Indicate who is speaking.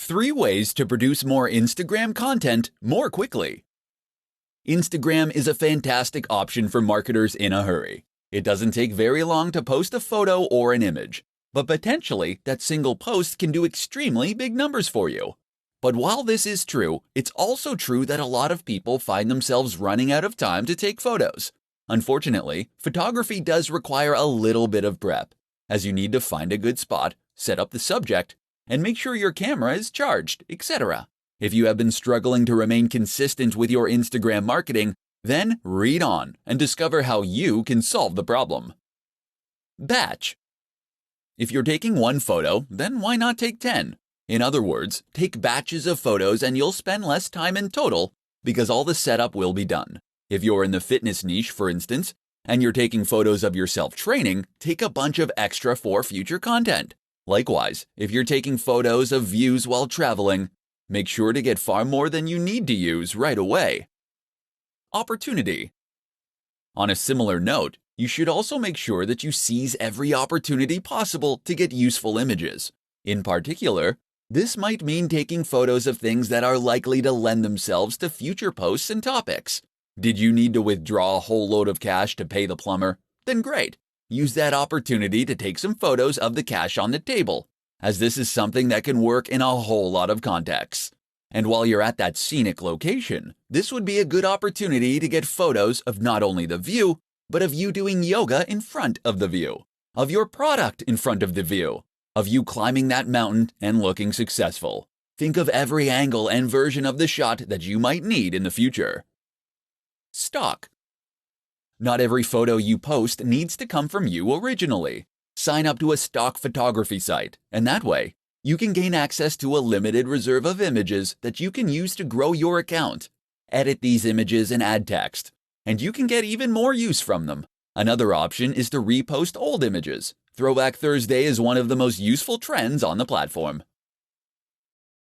Speaker 1: 3 ways to produce more Instagram content more quickly. Instagram is a fantastic option for marketers in a hurry. It doesn't take very long to post a photo or an image, but potentially that single post can do extremely big numbers for you. But while this is true, it's also true that a lot of people find themselves running out of time to take photos. Unfortunately, photography does require a little bit of prep, as you need to find a good spot, set up the subject, and make sure your camera is charged, etc. If you have been struggling to remain consistent with your Instagram marketing, then read on and discover how you can solve the problem. Batch. If you're taking one photo, then why not take 10? In other words, take batches of photos and you'll spend less time in total because all the setup will be done. If you're in the fitness niche, for instance, and you're taking photos of yourself training, take a bunch of extra for future content. Likewise, if you're taking photos of views while traveling, make sure to get far more than you need to use right away. Opportunity. On a similar note, you should also make sure that you seize every opportunity possible to get useful images. In particular, this might mean taking photos of things that are likely to lend themselves to future posts and topics. Did you need to withdraw a whole load of cash to pay the plumber? Then great. Use that opportunity to take some photos of the cash on the table, as this is something that can work in a whole lot of contexts. And while you're at that scenic location, this would be a good opportunity to get photos of not only the view, but of you doing yoga in front of the view, of your product in front of the view, of you climbing that mountain and looking successful. Think of every angle and version of the shot that you might need in the future. Stock. Not every photo you post needs to come from you originally. Sign up to a stock photography site, and that way, you can gain access to a limited reserve of images that you can use to grow your account. Edit these images and add text, and you can get even more use from them. Another option is to repost old images. Throwback Thursday is one of the most useful trends on the platform.